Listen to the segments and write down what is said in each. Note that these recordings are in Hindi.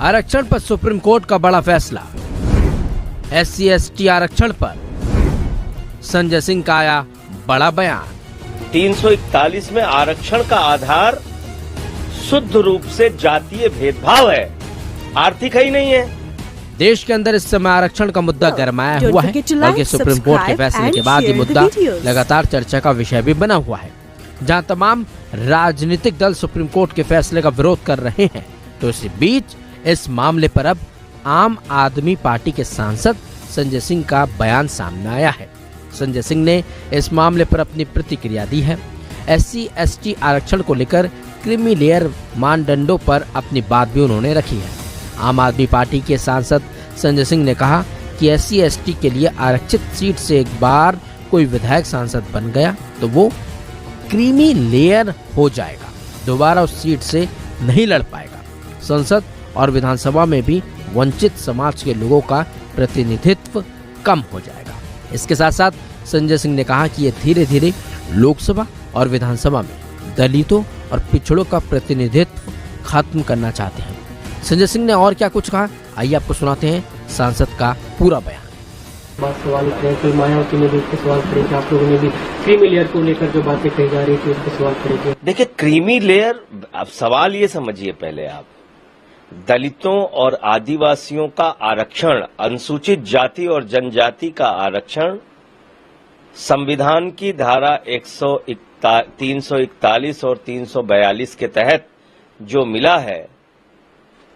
आरक्षण पर सुप्रीम कोर्ट का बड़ा फैसला। SC/ST आरक्षण पर संजय सिंह का आया बड़ा बयान। 341 में आरक्षण का आधार शुद्ध रूप से जातीय भेदभाव है, आर्थिक ही नहीं है। देश के अंदर इस समय आरक्षण का मुद्दा गरमाया हुआ है, बल्कि सुप्रीम कोर्ट के फैसले के बाद ये मुद्दा लगातार चर्चा का विषय भी बना हुआ है। जहां तमाम राजनीतिक दल सुप्रीम कोर्ट के फैसले का विरोध कर रहे हैं, तो इसी बीच इस मामले पर अब आम आदमी पार्टी के सांसद संजय सिंह का बयान सामने आया है। संजय सिंह ने इस मामले पर अपनी प्रतिक्रिया दी है। SC/ST आरक्षण को लेकर क्रीमी लेयर मानदंडों पर अपनी बात भी उन्होंने रखी है। आम आदमी पार्टी के सांसद संजय सिंह ने कहा कि SC/ST के लिए आरक्षित सीट से एक बार कोई विधायक सांसद बन गया तो वो क्रीमी लेयर हो जाएगा, दोबारा उस सीट से नहीं लड़ पाएगा। संसद और विधानसभा में भी वंचित समाज के लोगों का प्रतिनिधित्व कम हो जाएगा। इसके साथ साथ संजय सिंह ने कहा कि ये धीरे धीरे लोकसभा और विधानसभा में दलितों और पिछड़ों का प्रतिनिधित्व खत्म करना चाहते हैं। संजय सिंह ने और क्या कुछ कहा, आइए आपको सुनाते हैं सांसद का पूरा बयान। बात सवाल उठ रहे हैं, कोई मायावती ने भी उसके सवाल खड़े किए, आप लोगों ने भी क्रीमी लेयर को लेकर जो बातें कही जा रही थी उसके सवाल खड़े किए। देखिए, क्रीमी लेयर, अब सवाल ये समझिए पहले आप, दलितों और आदिवासियों का आरक्षण, अनुसूचित जाति और जनजाति का आरक्षण संविधान की धारा 341 और 342 के तहत जो मिला है।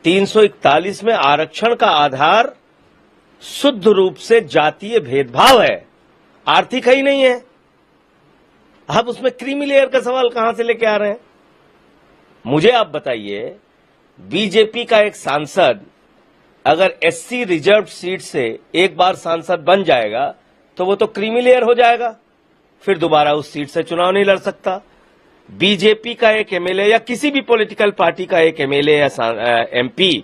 341 में आरक्षण का आधार शुद्ध रूप से जातीय भेदभाव है, आर्थिक ही नहीं है। आप उसमें क्रीमी लेयर का सवाल कहां से लेके आ रहे हैं? मुझे आप बताइए, बीजेपी का एक सांसद अगर SC रिजर्व सीट से एक बार सांसद बन जाएगा तो वो तो क्रीमी लेयर हो जाएगा, फिर दोबारा उस सीट से चुनाव नहीं लड़ सकता। बीजेपी का एक MLA या किसी भी पॉलिटिकल पार्टी का एक MLA या MP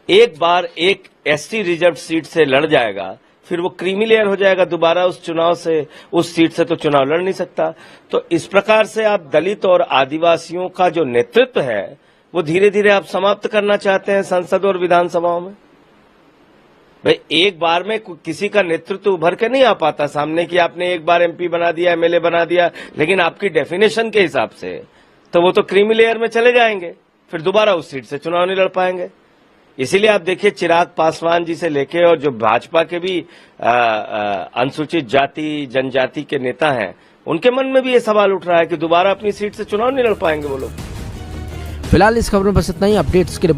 एक बार एक SC रिजर्व सीट से लड़ जाएगा, फिर वो क्रीमी लेयर हो जाएगा, दोबारा उस चुनाव से, उस सीट से तो चुनाव लड़ नहीं सकता। तो इस प्रकार से आप दलित और आदिवासियों का जो नेतृत्व है वो धीरे धीरे आप समाप्त करना चाहते हैं संसद और विधानसभाओं में। भाई, एक बार में किसी का नेतृत्व उभर के नहीं आ पाता सामने कि आपने एक बार MP बना दिया, MLA बना दिया, लेकिन आपकी डेफिनेशन के हिसाब से तो वो तो क्रीमी लेयर में चले जाएंगे, फिर दोबारा उस सीट से चुनाव नहीं लड़ पाएंगे। इसीलिए आप देखिए, चिराग पासवान जी से लेके और जो भाजपा के भी अनुसूचित जाति जनजाति के नेता हैं, उनके मन में भी ये सवाल उठ रहा है कि दोबारा अपनी सीट से चुनाव नहीं लड़ पाएंगे वो लोग। फिलहाल इस खबर में बस इतना ही। अपडेट्स के लिए